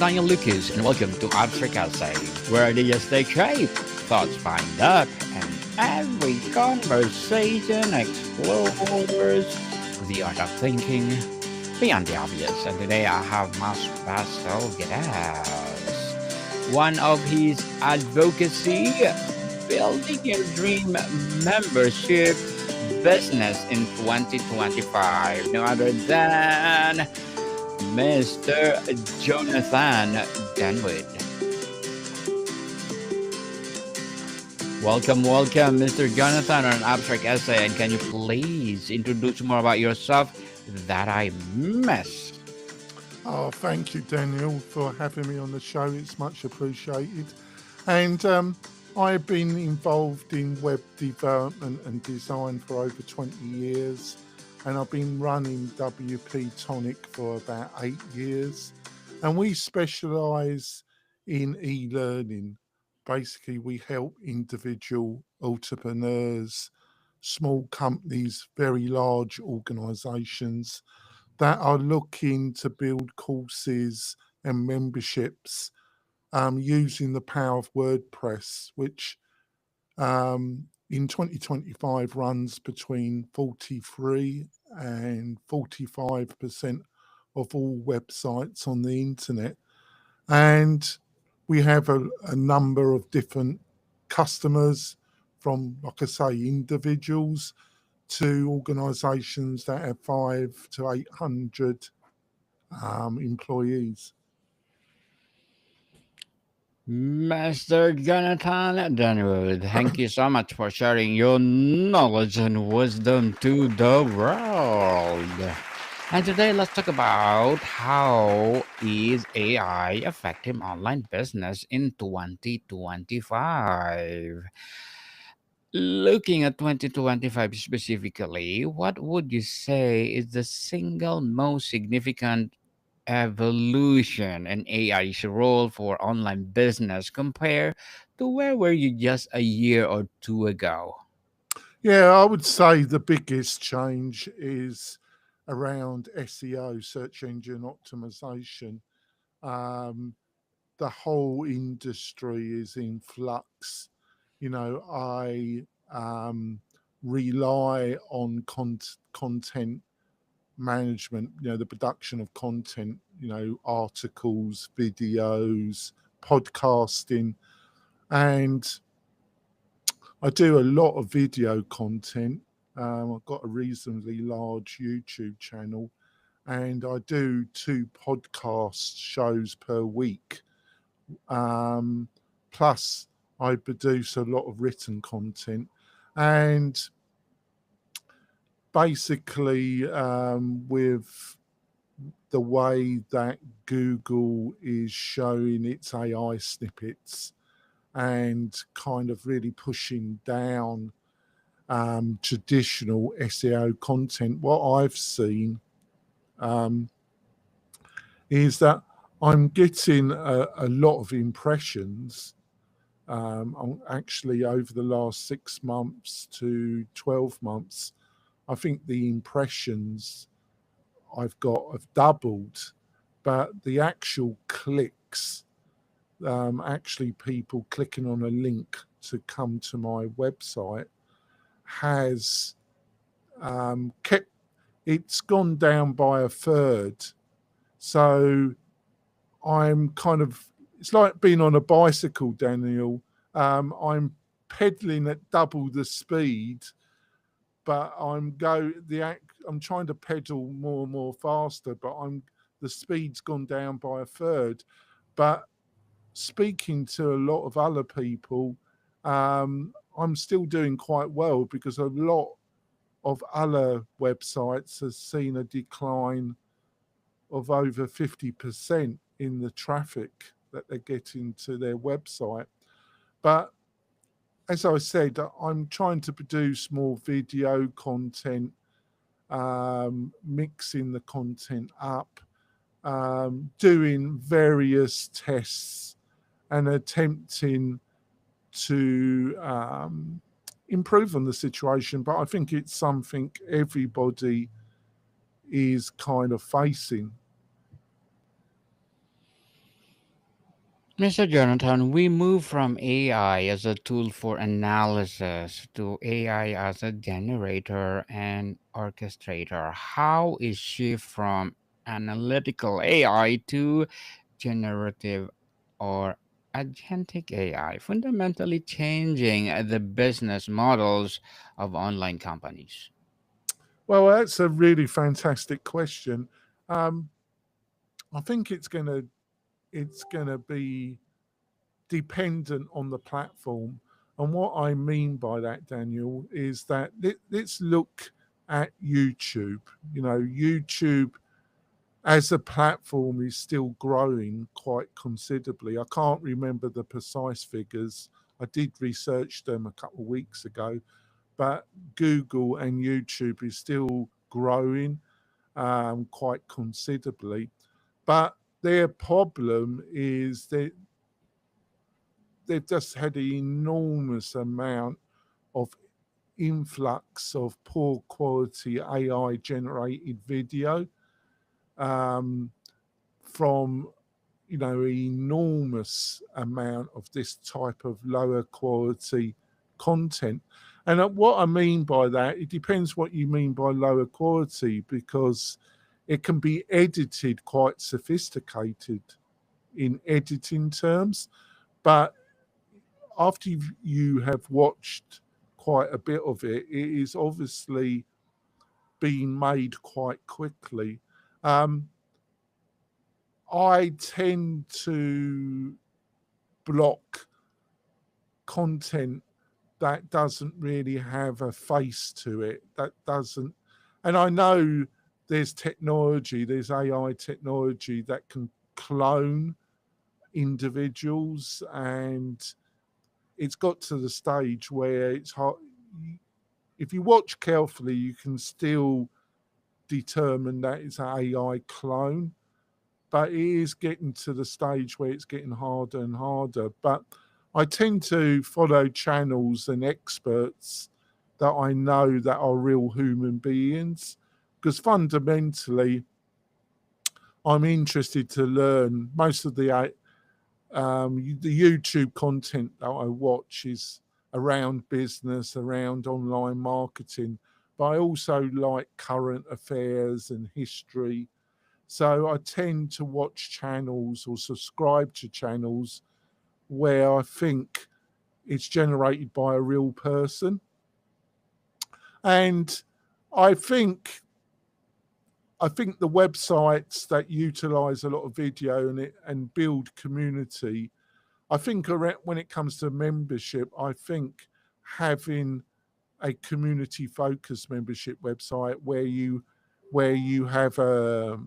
Daniel Lucas, and welcome to Abstract Essay, where ideas take shape, thoughts find depth, and every conversation explores the art of thinking beyond the obvious. And today I have my special guest. One of his advocacy, building your dream membership business in 2025, no other than Mr. Jonathan Denwood. Welcome, Mr. Jonathan, on an abstract essay. And can you please introduce more about yourself that I missed? Oh, thank you, Daniel, for having me on the show. It's much appreciated. And I've been involved in web development and design for over 20 years. And I've been running WP Tonic for about 8 years. And we specialise in e-learning. Basically, we help individual entrepreneurs, small companies, very large organisations that are looking to build courses and memberships using the power of WordPress, which in 2025 runs between 43 and 45% of all websites on the internet. And we have a number of different customers, from, like I say, individuals to organisations that have 500 to 800 employees. Mr. Jonathan Denwood, thank you so much for sharing your knowledge and wisdom to the world. And today let's talk about how is AI affecting online business in 2025. Looking at 2025 specifically, what would you say is the single most significant evolution in AI's role for online business compared to where were you just a year or two ago? Yeah, I would say the biggest change is around SEO, search engine optimization. Um, the whole industry is in flux. I rely on content management, the production of content, articles, videos, podcasting, and I do a lot of video content. I've got a reasonably large YouTube channel, and I do 2 podcast shows per week. Plus, I produce a lot of written content, and basically, with the way that Google is showing its AI snippets and kind of really pushing down traditional SEO content, what I've seen is that I'm getting a lot of impressions. Actually, over the last 6 months to 12 months, I think the impressions I've got have doubled, but the actual clicks, actually people clicking on a link to come to my website, has it's gone down by a third. So it's like being on a bicycle, Daniel. I'm pedaling at double the speed, but I'm trying to pedal more and more faster, but the speed's gone down by a third. But speaking to a lot of other people, I'm still doing quite well, because a lot of other websites has seen a decline of over 50% in the traffic that they're getting to their website. But as I said, I'm trying to produce more video content, mixing the content up, doing various tests and attempting to improve on the situation. But I think it's something everybody is kind of facing. Mr. Jonathan, we move from AI as a tool for analysis to AI as a generator and orchestrator. How is she from analytical AI to generative or agentic AI, fundamentally changing the business models of online companies? Well, that's a really fantastic question. Um, I think it's gonna be dependent on the platform. And what I mean by that, Daniel, is that let's look at YouTube. YouTube as a platform is still growing quite considerably. I can't remember the precise figures. I did research them a couple of weeks ago, but Google and YouTube is still growing quite considerably. But their problem is that they've just had an enormous amount of influx of poor quality AI generated video um, from enormous amount of this type of lower quality content. And what I mean by that, it depends what you mean by lower quality, because it can be edited quite sophisticated in editing terms, but after you have watched quite a bit of it, it is obviously being made quite quickly. Um, I tend to block content that doesn't really have a face to it. That doesn't, and I know there's AI technology that can clone individuals, and it's got to the stage where it's hard. If you watch carefully, you can still determine that it's an AI clone, but it is getting to the stage where it's getting harder and harder. But I tend to follow channels and experts that I know that are real human beings, because fundamentally I'm interested to learn. Most of the YouTube content that I watch is around business, around online marketing, but I also like current affairs and history. So I tend to watch channels or subscribe to channels where I think it's generated by a real person. And I think I think the websites that utilize a lot of video and build community, I think when it comes to membership, I think having a community focused membership website where you have a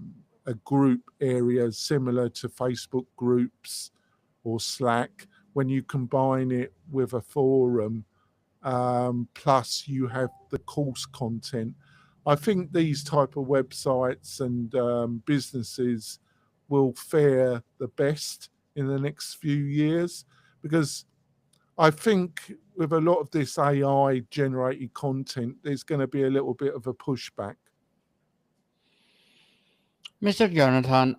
group area similar to Facebook groups or Slack, when you combine it with a forum, plus you have the course content. I think these type of websites and businesses will fare the best in the next few years, because I think with a lot of this AI generated content, there's going to be a little bit of a pushback. Mr. Jonathan,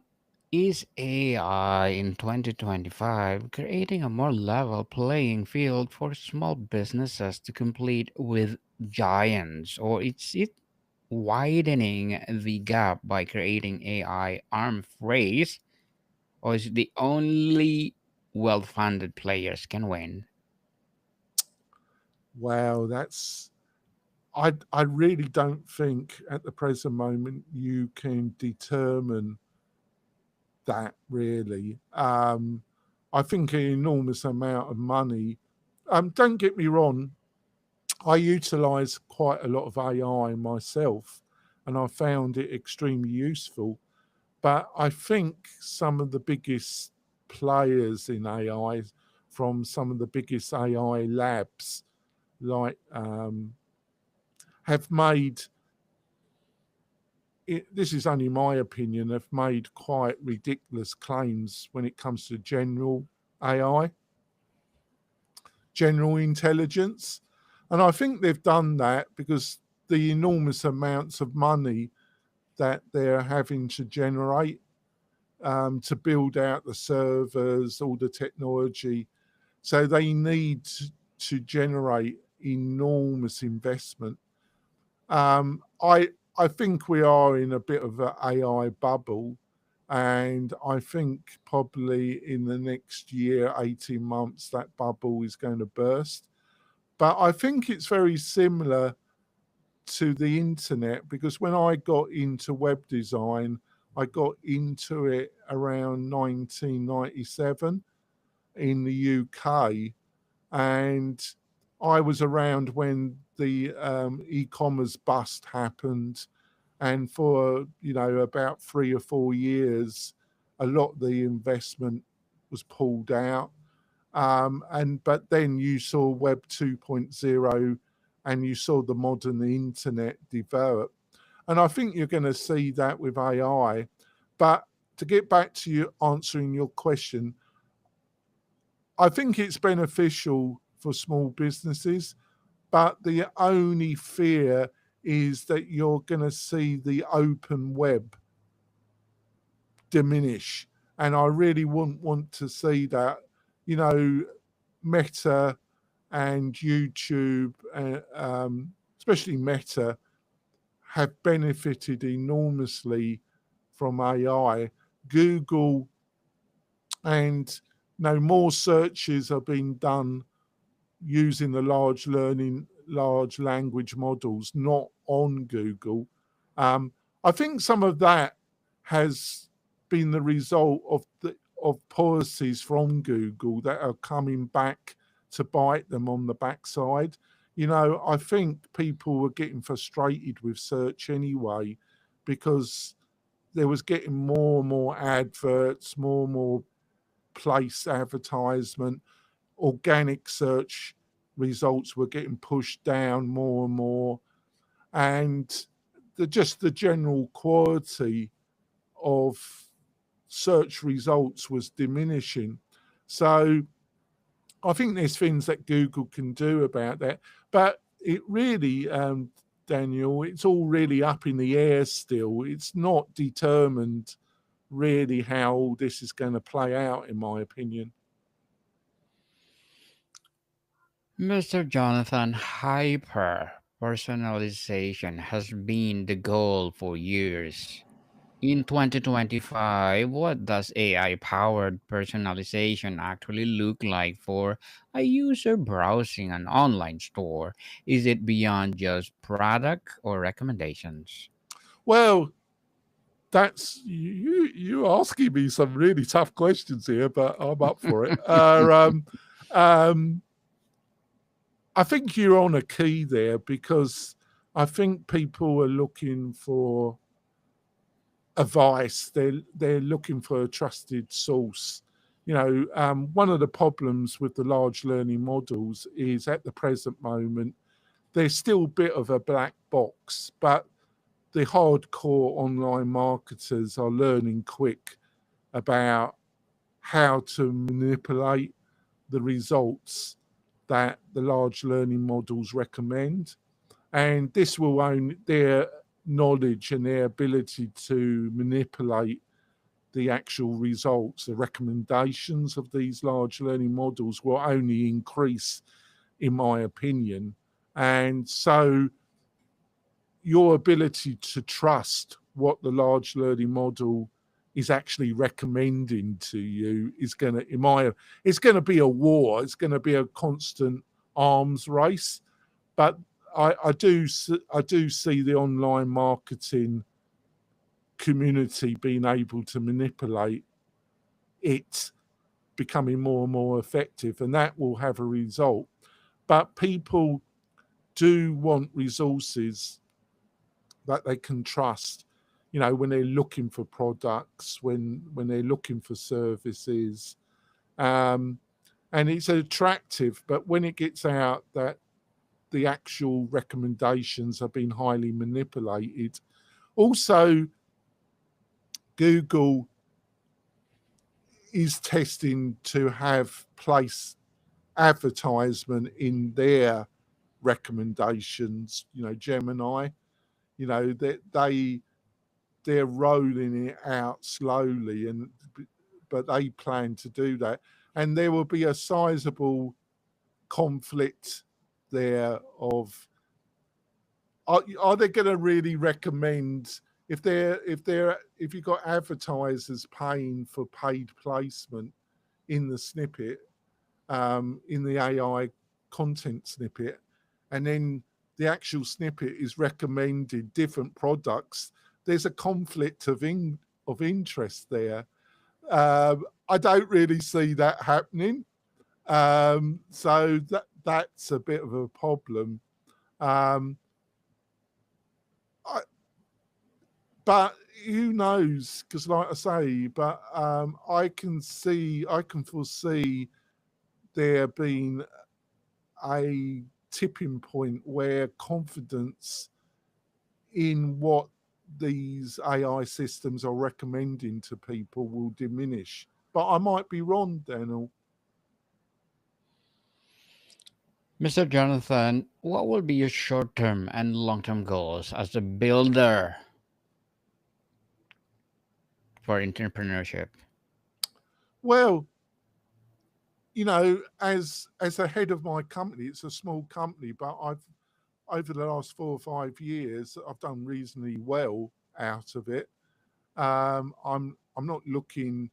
is AI in 2025 creating a more level playing field for small businesses to compete with giants, or is it widening the gap by creating AI arms race, or is it the only well-funded players can win? Wow, I really don't think at the present moment you can determine that really. I think an enormous amount of money. Don't get me wrong, I utilize quite a lot of AI myself, and I found it extremely useful. But I think some of the biggest players in AI, from some of the biggest AI labs, like have made this is only my opinion, have made quite ridiculous claims when it comes to general AI, general intelligence. And I think they've done that because the enormous amounts of money that they're having to generate. to build out the servers, all the technology. So they need to generate enormous investment. I think we are in a bit of an AI bubble, and I think probably in the next year, 18 months, that bubble is going to burst. But I think it's very similar to the internet, because when I got into web design, I got into it around 1997 in the UK, and I was around when the e-commerce bust happened, and for about 3 or 4 years, a lot of the investment was pulled out. And but then you saw Web 2.0, and you saw the modern internet develop, and I think you're going to see that with AI. But to get back to you answering your question, I think it's beneficial for small businesses, but the only fear is that you're going to see the open web diminish. And I really wouldn't want to see that. You know, Meta and YouTube, especially Meta, have benefited enormously from AI. Google, and more searches are being done using the large language models, not on Google. I think some of that has been the result of policies from Google that are coming back to bite them on the backside. I think people were getting frustrated with search anyway, because there was getting more and more adverts, more and more place advertisement. Organic search results were getting pushed down more and more, and the general quality of search results was diminishing. So I think there's things that Google can do about that, but it really, Daniel, it's all really up in the air still. It's not determined really how this is going to play out, in my opinion. Mr. Jonathan, hyper personalization has been the goal for years. In 2025, what does AI powered personalization actually look like for a user browsing an online store? Is it beyond just product or recommendations? Well, that's you asking me some really tough questions here, but I'm up for it. Um, I think you're on a key there, because I think people are looking for advice. They're looking for a trusted source. One of the problems with the large learning models is at the present moment they're still a bit of a black box, but the hardcore online marketers are learning quick about how to manipulate the results that the large learning models recommend. And this will own their knowledge and their ability to manipulate the actual results, the recommendations of these large learning models will only increase, in my opinion. And so your ability to trust what the large learning model is actually recommending to you is going to, it's going to be a war. It's going to be a constant arms race. But I do see the online marketing community being able to manipulate it, becoming more and more effective, and that will have a result. But people do want resources that they can trust, when they're looking for products, when they're looking for services. Um, and it's attractive, but when it gets out that the actual recommendations have been highly manipulated. Also, Google is testing to have place advertisement in their recommendations, Gemini, that they're rolling it out slowly, but they plan to do that, and there will be a sizable conflict there of are they going to really recommend if you've got advertisers paying for paid placement in the snippet, in the AI content snippet, and then the actual snippet is recommended different products. There's a conflict of interest there. I don't really see that happening. So that's a bit of a problem. Um, I, but who knows? Because, like I say, but I can foresee there being a tipping point where confidence in what these AI systems are recommending to people will diminish. But I might be wrong, Daniel. Mr. Jonathan, what will be your short term and long term goals as a builder for entrepreneurship? Well, as a head of my company, it's a small company, but I've over the last 4 or 5 years, I've done reasonably well out of it. I'm not looking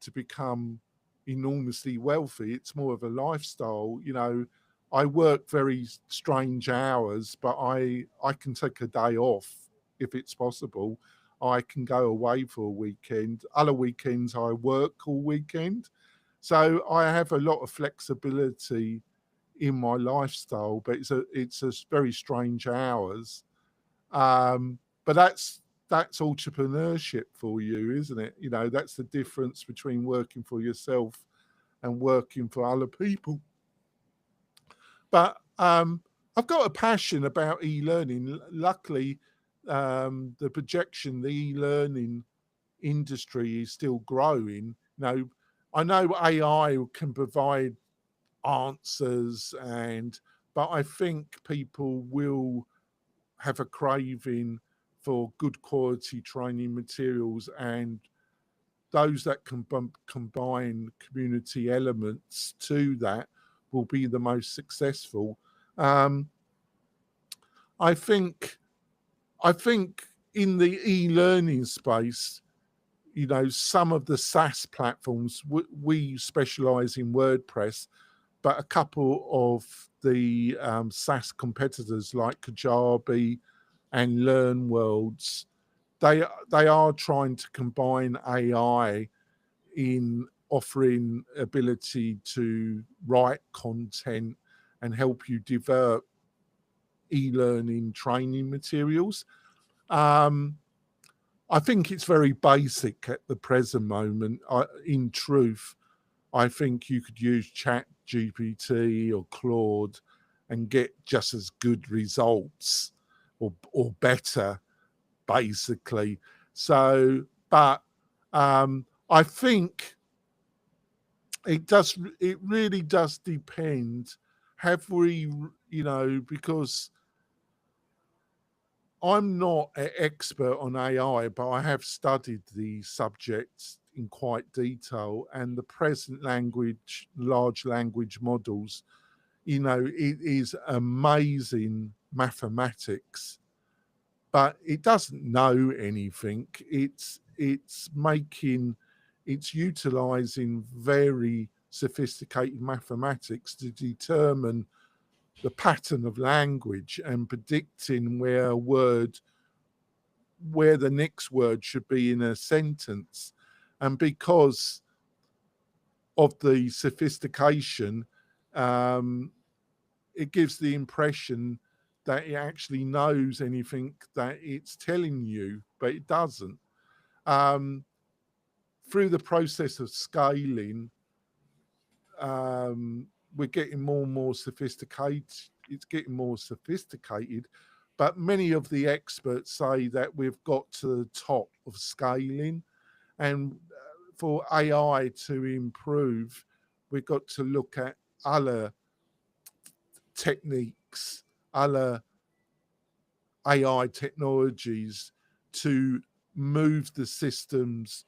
to become enormously wealthy. It's more of a lifestyle. I work very strange hours, but I can take a day off if it's possible. I can go away for a weekend. Other weekends I work all weekend. So I have a lot of flexibility in my lifestyle, but it's a very strange hours. But that's entrepreneurship for you, isn't it? That's the difference between working for yourself and working for other people. But I've got a passion about e-learning. Luckily, the projection, the e-learning industry is still growing. I know AI can provide answers, but I think people will have a craving for good quality training materials, and those that can combine community elements to that will be the most successful. Um, I think I think in the e-learning space, some of the SaaS platforms, we specialize in WordPress, but a couple of the SaaS competitors like Kajabi and LearnWorlds, they are trying to combine AI in offering ability to write content and help you develop e-learning training materials. Um, I think it's very basic at the present moment. In truth, I think you could use Chat GPT or Claude and get just as good results or better, basically. So, but I think it really does depend. Have we, because I'm not an expert on AI, but I have studied the subject in quite detail, and the present large language models, it is amazing mathematics, but it doesn't know anything. It's utilizing very sophisticated mathematics to determine the pattern of language and predicting where the next word should be in a sentence. And because of the sophistication, it gives the impression that it actually knows anything that it's telling you, but it doesn't. Um, Through the process of scaling, we're getting more and more sophisticated. It's getting more sophisticated, but many of the experts say that we've got to the top of scaling, and for AI to improve, we've got to look at other techniques, other AI technologies to move the systems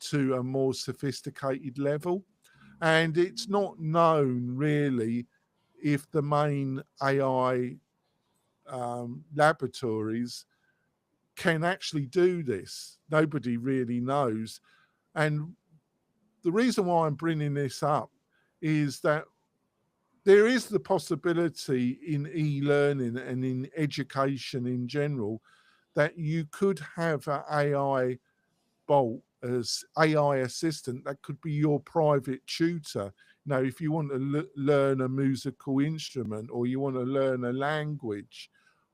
to a more sophisticated level. And it's not known really if the main AI laboratories can actually do this. Nobody really knows. And the reason why I'm bringing this up is that there is the possibility in e-learning and in education in general that you could have an AI Bolt as AI assistant that could be your private tutor. Now, if you want to learn a musical instrument, or you want to learn a language,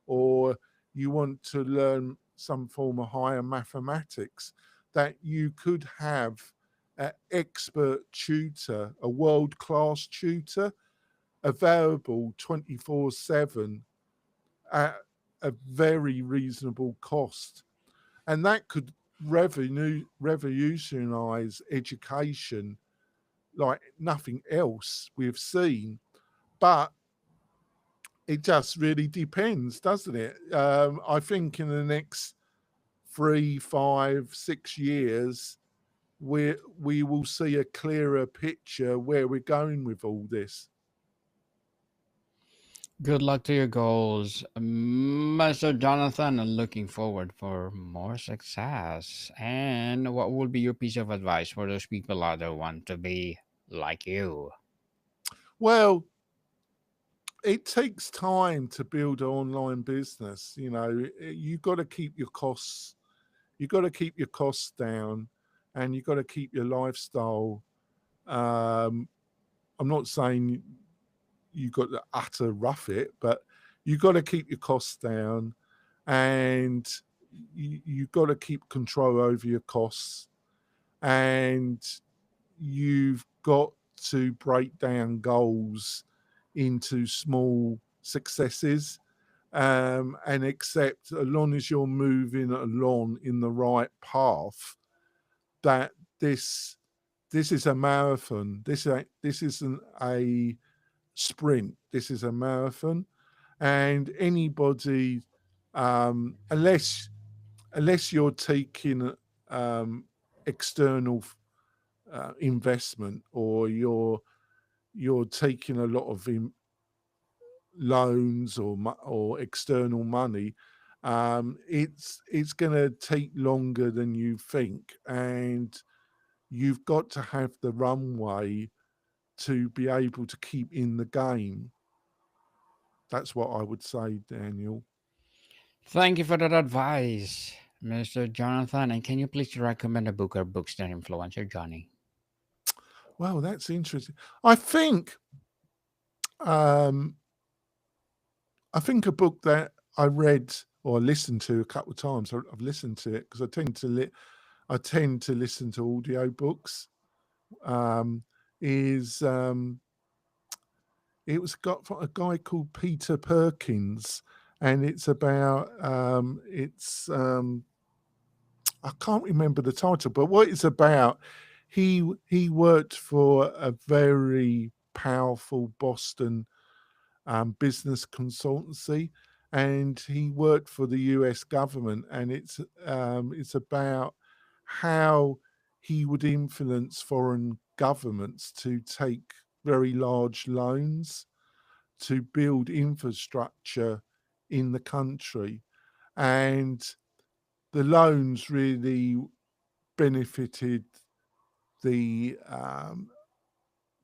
or you want to learn some form of higher mathematics, that you could have an expert tutor, a world class tutor available 24/7 at a very reasonable cost. And that could revolutionize education like nothing else we've seen. But it just really depends, doesn't it? I think in the next 3, 5, 6 years, we will see a clearer picture where we're going with all this. Good luck to your goals, Mr. Jonathan. I'm looking forward for more success. And what would be your piece of advice for those people out there who want to be like you? Well, it takes time to build an online business. You know, you've got to keep your costs. You've got to keep your costs down, and you've got to keep your lifestyle. Um, I'm not saying you got to utter rough it, but you got to keep your costs down, and you got to keep control over your costs, and you've got to break down goals into small successes, and accept, as long as you're moving along in the right path, that this this is a marathon. This isn't a sprint. This is a marathon, and anybody, unless you're taking external investment, or you're taking a lot of loans, or external money, it's going to take longer than you think, and you've got to have the runway to be able to keep in the game. That's what I would say, Daniel. Thank you for that advice, Mr. Jonathan. And can you please recommend a book or books that influence your Johnny? Well, that's interesting. I think um, I think a book that I read or listened to a couple of times. I've listened to it because I tend to listen to audio books. Um, is It was got a guy called Peter Perkins, and it's about I can't remember the title, but what it's about, he worked for a very powerful Boston business consultancy, and he worked for the U.S. government, and it's about how he would influence foreign governments to take very large loans to build infrastructure in the country, and the loans really benefited the um,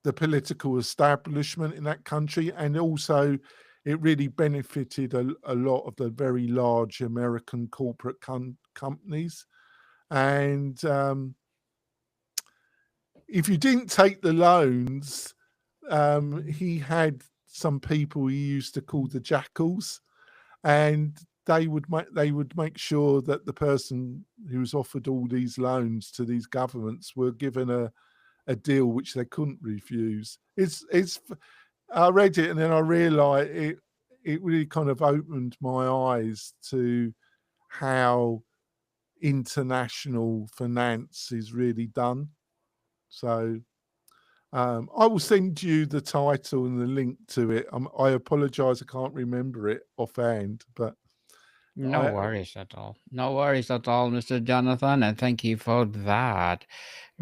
the political establishment in that country, and also it really benefited a lot of the very large American corporate companies. And if you didn't take the loans, he had some people he used to call the jackals, and they would make sure that the person who was offered all these loans to these governments were given a deal which they couldn't refuse. I read it, and then I realised it really kind of opened my eyes to how international finance is really done. So I will send you the title and the link to it. I apologise, I can't remember it offhand, but No I worries at all. No worries at all, Mr. Jonathan, and thank you for that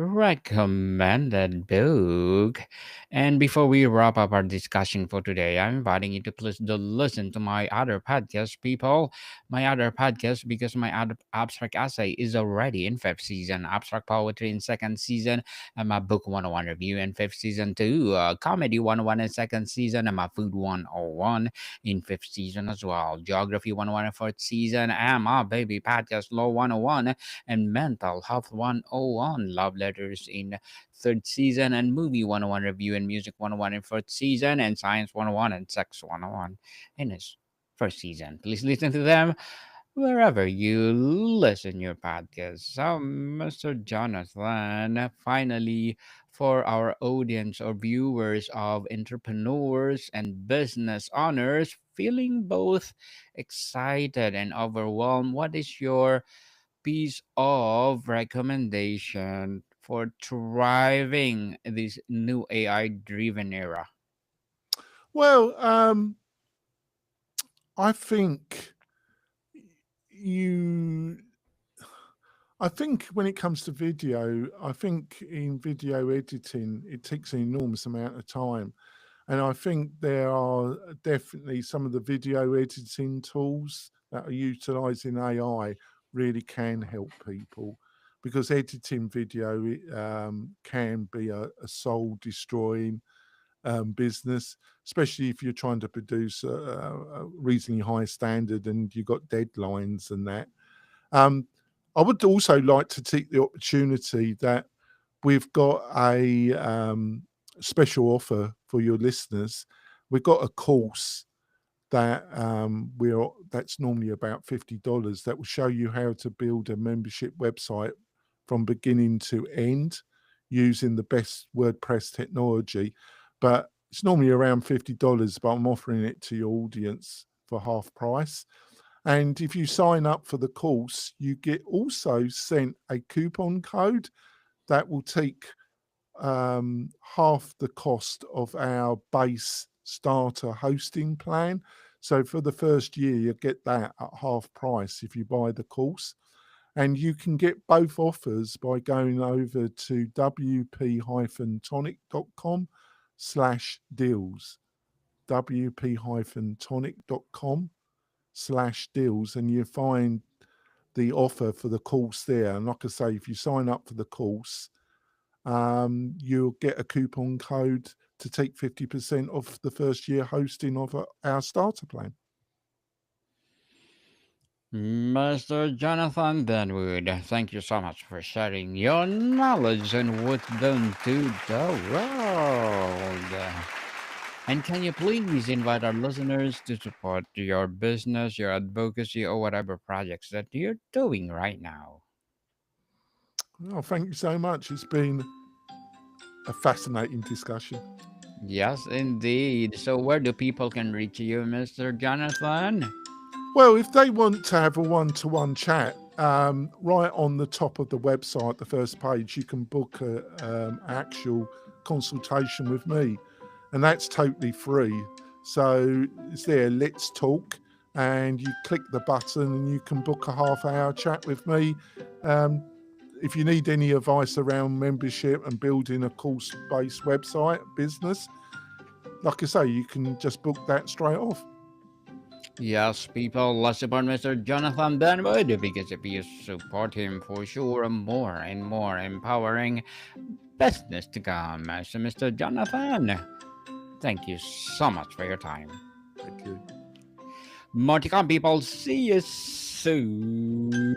recommended book. And before we wrap up our discussion for today, I'm inviting you to please do listen to my other podcast, people. My other podcast, because my other abstract essay is already in fifth season, abstract poetry in second season, and my book 101 review in fifth season too, comedy 101 in second season, and my food 101 in fifth season as well. Geography 101 in fourth season, and my baby podcast Law 101 and Mental Health 101. Love Letters in third season, and Movie 101 Review and Music 101 in fourth season, and Science 101 and Sex 101 in its first season. Please listen to them wherever you listen your podcast. So, Mr. Jonathan, finally, for our audience or viewers of entrepreneurs and business owners feeling both excited and overwhelmed, what is your piece of recommendation for thriving this new AI driven era? well, I think you. I think when it comes to video, I think in video editing, it takes an enormous amount of time. And I think there are definitely some of the video editing tools that are utilizing AI really can help people, because editing video can be a soul destroying business, especially if you're trying to produce a reasonably high standard and you've got deadlines and that. Um, I would also like to take the opportunity that we've got a special offer for your listeners. We've got a course that that's normally about $50 that will show you how to build a membership website from beginning to end using the best WordPress technology. But it's normally around $50, but I'm offering it to your audience for half price. And if you sign up for the course, you get also sent a coupon code that will take half the cost of our base starter hosting plan. So for the first year, you get that at half price if you buy the course. And you can get both offers by going over to wp-tonic.com/deals. wp-tonic.com/deals, and you find the offer for the course there. And like I say, if you sign up for the course, you'll get a coupon code to take 50% off the first year hosting of our starter plan. Mr. Jonathan Denwood, thank you so much for sharing your knowledge and wisdom to the world. And can you please invite our listeners to support your business, your advocacy, or whatever projects that you're doing right now? Oh, thank you so much. It's been a fascinating discussion. Yes, indeed. So, where do people can reach you, Mr. Jonathan? Well, if they want to have a one-to-one chat, right on the top of the website, the first page, you can book a actual consultation with me, and that's totally free. So it's there, let's talk, and you click the button and you can book a half-hour chat with me. Um, if you need any advice around membership and building a course-based website business, like I say, you can just book that straight off. Yes, people, let's support Mr. Jonathan Denwood because if you support him, for sure, more and more empowering business to come. So, Mr. Jonathan, thank you so much for your time. Thank you. More to come, people. See you soon.